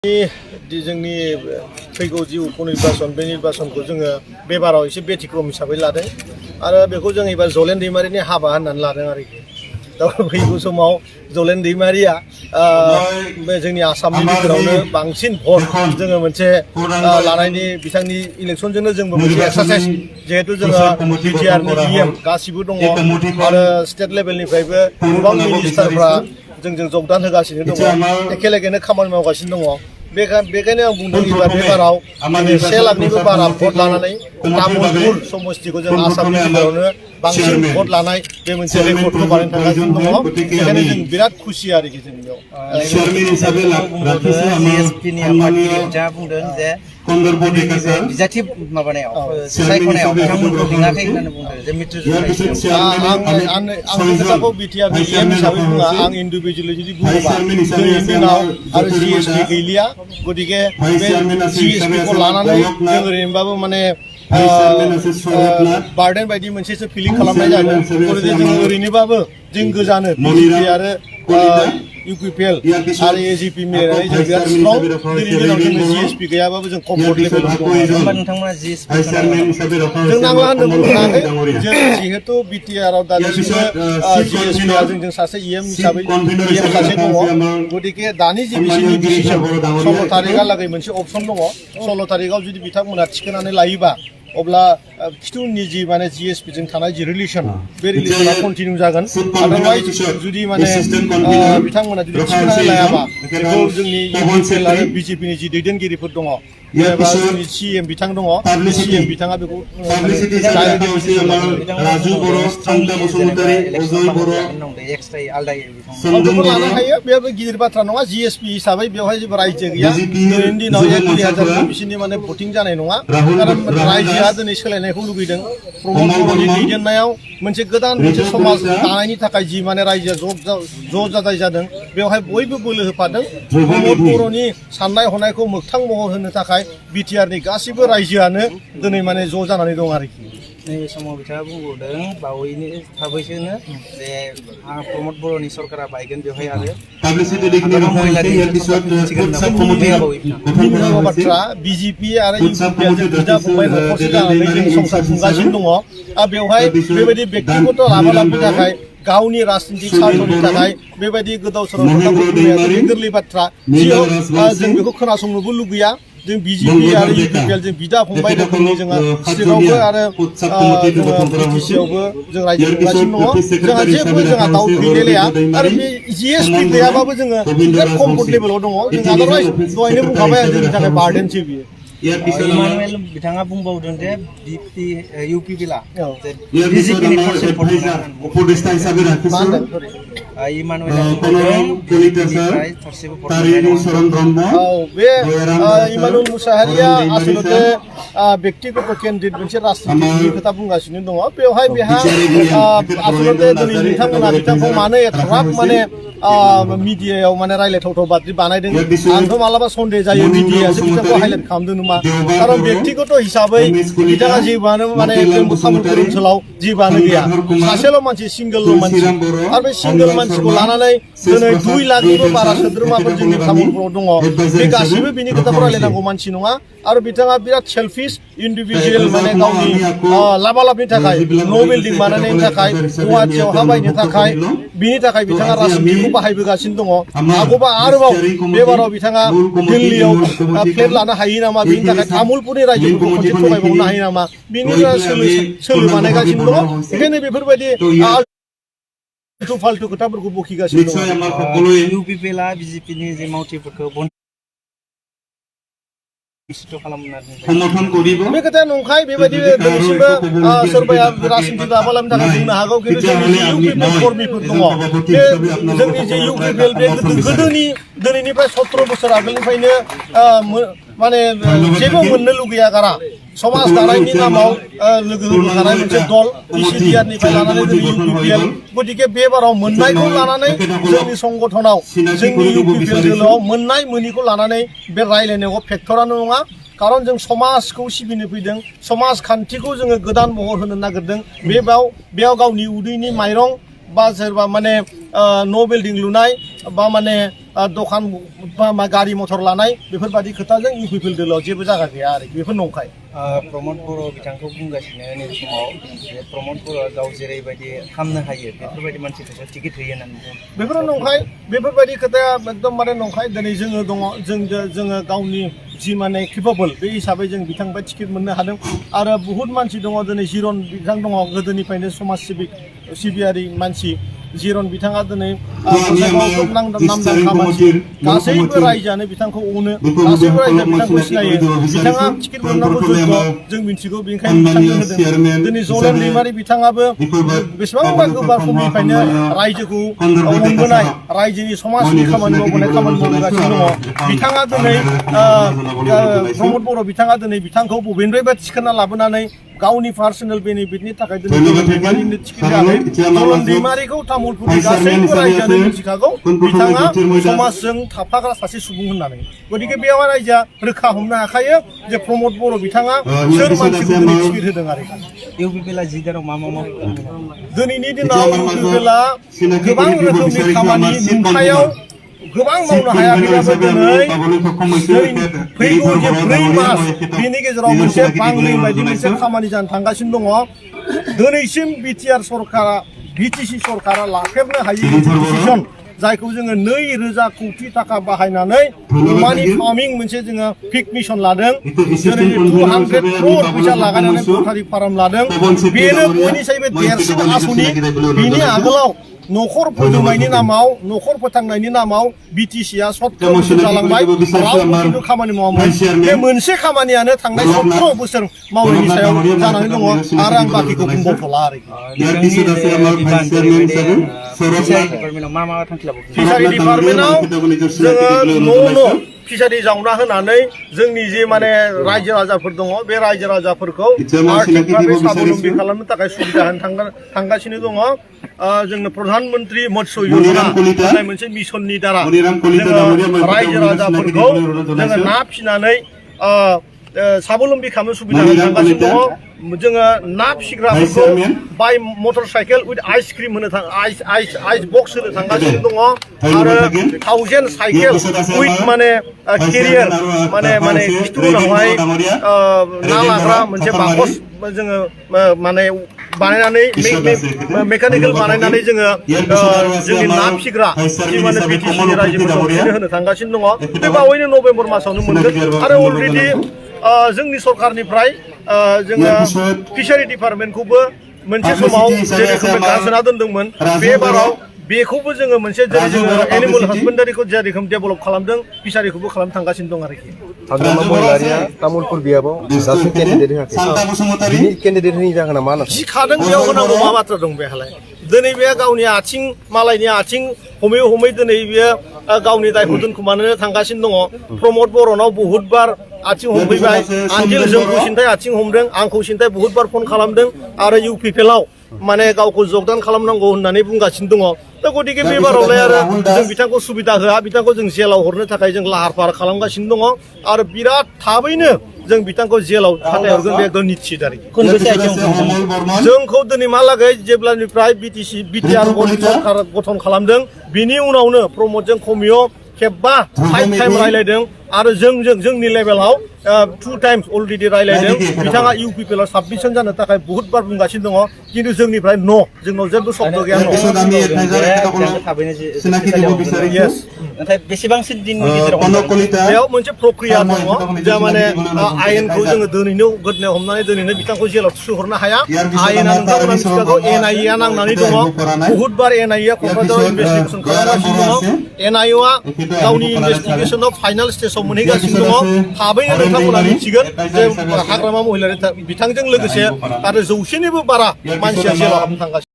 जोंनि फैगौ जि उपनिर्बाचन बे निर्बाचनखौ जोङो बे बाराव एसे बेतिक्रम हिसाबै लादों आरो बेखौ जों एबार जलेन दैमारिनि हाबा होननानै लादों आरोखि दा फैगौ समाव जलेन दैमारिया जोंनि आसामनि गेजेरावनो बांसिन भट जोङो मोनसे लानायनि बिथांनि इलेक्सनजोंनो जोंबो मोनसे एक्सारसाइज जिहेतु जोङो बिटिआरनि इएम गासिबो दङ आरो स्टेट लेभेलनिफ्रायबो गोबां मिनिस्टारफ्रा जोंजों जगदान होगासिनो दङ एखेलेगेनो खामानि मावगासिनो दङ बेखायनो आं बुंदों एबार बे बाराव 1 लाखनिबो बारा भट लानानै तामुलपुर समस्तिखौ जों आसामनि गेजेरावनो बांसिन भट लानाय बे मोनसे रेकर्डखौ बानायनो थांगासिनो दङ बेखायनो जों बिराद खुसि आरोखि जों बेयाव बिजाथि माबानायाव सायख'नायाव बिथांमोनखौ लिङाखै होननानै बुंदों जे मित्र आं खोथाखौ बिटिआरनि इएम हिसाबै बुङा आं इन्डिभिजुवेलि जुदि बुङोबा जोंनि दिनाव आरो जिएसपि गैलिया गतिके बे जिएसपिखौ लानानै जों ओरैनोबाबो माने बार्डेन बायदि मोनसेसो फिलिं खालामनाय जादों गतिके जों ओरैनोबाबो जों गोजानो बिजेपि आरो इउपिपिएल आरो एजिपि मिलायनानै जों बिराद स्ट्रं दिनैनि दिनाव जोङो जिएसपि गैयाबाबो जों कम्फर्ट लेभेलाव दङ होनबा नोंथांमोना जिएसपि जों नांला होननो बुङाखै जों जिहेतु बिटिआरआव दासिमबो जिएसपिआ जोंजों सासे इएम हिसाबै इएम सासे दङ गतिके दानि जि बिसोरनि डिसिसन 16 तारिखहालागै मोनसे अपसन दङ 16 तारिखआव जुदि बिथांमोना थिखोनानै लायोबा अब्ला खिथुनि जि माने जिएसपि जों थानाय जि रिलेसन बे रिलेसना कन्टिनिउ जागोन आदारवाइज जुदि माने बिथांमोना जुदि थिखोनानै लायाबा बेखौ जोंनि इउपिपिएल आरो बिजेपिनि जि दैदेनगिरिफोर दङ एबा जोंनि सिएम बिथां दङ बे सिएम बिथाङा बेखौ राजु बर' सान्दा बसुमतारी अजय बर' बेखौ लानो हायो बे गिदिर बाथ्रा नङा जिएसपि हिसाबै बेवहाय जेबो रायजो गैया दिनैनि दिनाव 1,000 बिसोरनि माने भटिं जानाय नङा खारन रायजोआ दिनै सोलायनायखौ लुबैदों प्रमद बर'नि दैदेननायाव मोनसे गोदान मोनसे समाज दानायनि थाखाय जि माने रायजोआ ज' जाजाय जादों बेवहाय बयबो बोलो होफादों प्रमद बर'नि साननाय हनायखौ मोगथां महर होनो थाखाय बिटिआरनि गासिबो रायजोआनो दिनै माने ज' जानानै दं आरोखि नैबे समाव बिथाङा बुंबावदों थाबैनो जे प्रमद बर'नि सरकारा बायगोन बेवहाय आरो बाथ्रा बिजेपि आरो इउपिपिएल जों बिदा फंबाय न'खरसे जानानै जों संसार खुंगासिनो दङ बेवहाय बेबायदि बेक्तिगत लाभालाभनि थाखाय गावनि राजनीतिक सार्थनि थाखाय बेबायदि गोदाव सोराव खोथाखौ बुंनाया जोबोद गोरलै बाथ्रा जों बेखौ खोनासंनोबो लुगैया जों बिजेपि आरो इउपिपिएल जों बिदा फंबाय रोखोमनि जोङो स्टेटआवबो आरो जोङो बिटिसिआवबो जों रायजो खुंगासिनो दङ जोंहा जेबो जोंहा दाउट गैलाया आरो बे जिएसपि गैयाबाबो जोङो बिराद कम्फर्ट लेभेलाव दङ जों आदारवाइज दहायनो बुंखाबाय आं जोंनि थाखाय बार्डेनसो बियो इमानुएल बिथाङा बुंबावदों जे इउपिपिएलआ बिजेपिनि उपदेष्टा हिसाबै इमानुएलआ बे इमानुएल मुसाहारिया आसलते व्यक्तिगत केन्डिडेट मोनसे राजनीतिनि खोथा बुंगासिनो दङ बेवहाय बेहा आसलते दिनै नोंथांमोना बिथांखौ मानो एथ'ग्राब माने मिडियायाव माने रायलायथावथाव बादि बानायदों आंथ' मालाबा सन्देह जायो मिडियायासो बिथांखौ हाइलाइट खालामदों नामा खारन व्यक्तिगत हिसाबै बिथाङा जेबोआनो माने तामुलपुर ओनसोलाव जेबोआनो गैया सासेल' मानसि सिंगोल मानसि आरो बे सिंगोल मानसिखौ लानानै दिनै 2 लाखनिबो बारा सोद्रोमाफोर जोंनि तामुलपुराव दङ बे गासिबो बिनि खोथाखौ रायलायनांगौ मानसि नङा आरो बिथाङा बिराद सेल्फिश इन्डिभिजुवेल माने गावनि लाभालाभनि थाखाय न' बिल्डिं बानायनायनि थाखाय गुवाहाटियाव हा बायनो थाखाय बिनि थाखाय बिथाङा राजनीतिखौ बाहायबोगासिनो दङ आगोबा आरोबाव बे बाराव बिथाङा दिल्लीयाव फ्लेट लानो हायो नामा बिनि थाखाय तामुलपुरनि रायजोफोरखौ खनसे थगायबावनो हायो नामा बिनि सोलो बानायगासिनो दङ बेखायनो बेफोरबायदि फाल्थु खोथाफोरखौ बखिगासिनो दङ इउपिपिएलआ बिजेपिनि जे मावथिफोरखौ बे खोथाया नंखाय बेबायदि दिनैसिमबो सोरबाया राजनीति लाभालाभनि थाखाय बुंनो हागौ खिन्थु जोंनि जे इउपिपिएल कर्मीफोर दङ बे जोंनि जे इउपिपिएल बे गोदोनि दिनैनिफ्राय 17 बोसोर आगोलनिफ्रायनो माने जेबो मोननो लुगैया गारा समाज दानायनि नामाव लोगो होबोखानाय मोनसे दल इसिडिआरनिफ्राय लानानै जोंनि इउपिपिएल गतिके बे बाराव मोननायखौ लानानै जोंनि संगठनाव जोंनि इउपिपिएल जोलाव मोननाय मोनिखौ लानानै बे रायलायनायाव फेक्टरानो नङा खारन जों समाजखौ सिबिनो फैदों समाजखान्थिखौ जोङो गोदान महर होनो नागिरदों बेयाव गावनि उदैनि माइरं बा सोरबा माने न' बिल्डिं लुनाय बा माने दखान बा गारि मथर लानाय बेफोरबायदि खोथाजों इउपिपिएल दोलोआव जेबो जायगा गैया आरोखि बेफोर नंखाय प्रमद बर' बिथांखौ बुंगासिनो नैबे समाव जे प्रमद बर'आ गाव जेरैबायदि खालामनो हायो बेफोरबायदि मानसिखौसो टिकेट होयो होननानै बुङो बेफोरो नंखाय बेफोरबायदि खोथाया एकदमबारे नंखाय दिनै जोङो दङ जोङो गावनि जि माने केपेबल बे हिसाबै जों बिथांनिफ्राय टिकेट मोननो हादों आरो बुहुत मानसि दङ दिनै जिरन बिथां दङ गोदोनिफ्रायनो समाज सिबियारि मानसि जिरन बिथाङा दिनै नामदांखा मानसि गासैबो रायजोआनो बिथांखौ अनो गासैबो रायजोआ बिथांखौ सिनायो बिथाङा टिकेट मोननांगौ जग्य जों मिथिगौ बेनिखायनो बिथांनो होदों दिनै जलेन दैमारि बिथाङाबो बेसेबांबा गोबार समनिफ्रायनो रायजोखौ अनबोनाय रायजोनि समाजनि खामानि मावबोगासिनो दङ बिथाङा दिनै प्रमद बर' बिथाङा दिनै बिथांखौ बबेनिफ्रायबा थिखोना लाबोनानै गावनि पार्सनेल बेनिफिटनि थाखाय दिनै जलेन दैमारिनो टिकेट होआखै जलेन दैमारिखौ तामुलपुरनि गासैबो रायजोआनो मिथिखागौ बिथाङा समाजजों थाफाग्रा सासे सुबुं होननानै गतिके बेयाव रायजोआ रोखा हमनो हाखायो जे प्रमद बर' बिथाङा सोर मानसिखौ दिनै टिकेट होदों आरो इउपिपिएलआ जि दानाव मा मावो दिनैनि दिनाव इउपिपिएलआ गोबां रोखोमनि खामानि नुथायाव गोबां मावनो हायाखैब्लाबो दिनै फैगौ जे 4 मास बेनि गेजेराव मोनसे बांग्रि बायदि मोनसे खामानि जानो थांगासिनो दङ दिनैसिम बिटिआर सरकारा बिटिसि सरकारा लाफेरनो हायै डिसिजन जायखौ जोङो 2,000 कोटी टाका बाहायनानै अमानि फार्मिं मोनसे जोङो पिक मिशन लादों जेरै 200 क्रर फैसा लागायनानै पटारि फार्म लादों बेनो बयनिसायबो देरसिन आसनि बिनि आगोलाव न'खर फोजौनायनि नामाव न'खर फोथांनायनि नामाव बिटिसिआ 17 बोसोर जालांबाय रावबो खिन्थु खामानि मावामोन बे मोनसे खामानियानो थांनाय 17 बोसोर मावनायनि सायाव जानानै दङ आरो आं बाकिखौ बुंबावथ'ला फिसारि डिपार्टमेन्टआव जोङो न' फिसारि जावना होनानै जोंनि जे माने रायजो राजाफोर दङ बे रायजो राजाफोरखौ आर्थिकभाबै स्वाबलम्बी खालामनो थाखाय सुबिदा होनो थांगासिनो दङ जोंनो प्रधान मन्त्रि मत्स्य योजना होननाय मोनसे मिशननि दारा जोङो रायजो राजाफोरखौ जोङो ना फिसिनानै स्वाबलम्बी खालामनो सुबिदा होनो थांगासिनो दङ जोङो ना फिसिग्राफोरखौ बाय मटर साइकेल उइथ आइसक्रिम होनो आइस बक्स होनो थांगासिनो दङ आरो 1000 साइकेल उइथ माने केरियार माने खिथु उनावहाय ना लाग्रा मोनसे बाकस जोङो माने बानायनानै मेकानिकेल बानायनानै जोङो जोंनि ना फिसिग्रा जि माने बिटिसिनि रायजोफोरखौ बिसोरनो होनो थांगासिनो दङ बे बावैनो नभेम्बर मासावनो मोनगोन आरो अलरेडि जोंनि सरकारनिफ्राय जोङो फिसारि डिपार्टमेन्टखौबो मोनसे समाव जे रोखोमै गारसोना दोनदोंमोन बे बाराव बेखौबो जोङो मोनसे जेरै जोङो एनिमेल हासबेन्डारिखौ जे रोखोम डेभेलप खालामदों फिसारिखौबो खालामनो थांगासिनो दं आरोखि हाग्रामा महिलारिया तामुलपुर बियाबाव दासिम केन्डिडेट होआखै बिनि केन्डिडेट होयैनि जाहोना मा जि खादों बेयाव होनांगौ मा बाथ्रा दं बेहालाय दिनै बे गावनि आथिं मालायनि आथिं हमै हमै दिनै बेयो गावनि दायखौ दोनखोमानो थांगासिनो दङ प्रमद बर'नाव बहुतबार आथिं हमफैबाय आनजिल जोंखौ सिन्थाय आथिं हमदों आंखौ सिन्थाय बहुतबार फन खालामदों आरो इउपिपिएलआव माने गावखौ जगदान खालामनांगौ होननानै बुंगासिनो दङ दा गतिके बे बारावलाय आरो जों बिथांखौ सुबिदा होआ बिथांखौ जों जेलाव हरनो थाखाय जों लाहार फाहार खालामगासिनो दङ आरो बिराद थाबैनो जों बिथांखौ जेलाव फाथायहरगोन बे एकदम निश्चित आरोखि जोंखौ दिनैहालागै जेब्लानिफ्राय बिटिआर सरकार गठन खालामदों बिनि उनावनो प्रमदजों खमियाव खेबबा 5 टाइम रायलायदों आरो जोंनि लेभेलाव 2 टाइम्स अलरेडि रायलायदों बिथाङा इउपिपिएलआव साबमिसन जानो थाखाय बहुतबार बुंगासिनो दङ खिन्थु जोंनिफ्राय जोंनाव जेबो शब्द गैया नाथाय बेसेबांसिन दिननि गेजेराव बेयाव मोनसे प्रक्रिया दङ जा माने आयेनखौ जोङो दिनैनो गोदोनायाव हमनानै दिनैनो बिथांखौ जेलाव थिसनहरनो हाया आयेना नोंथांमोना मिथिखागौ एनआइएआ नांनानै दङ बहुतबार एनआइएआ क'क्राझाराव इनभेस्टिगेसन खालामगासिनो दङ एनआइएआ गावनि इनभेस्टिगेसनाव फाइनाल स्टेजाव मोनहैगासिनो दङ थाबैनो नोंथांमोना मिथिगोन जे हाग्रामा महिलारि बिथांजों लोगोसे आरो 100निबो बारा मानसिया जेलाव हाबनो थांगासिनो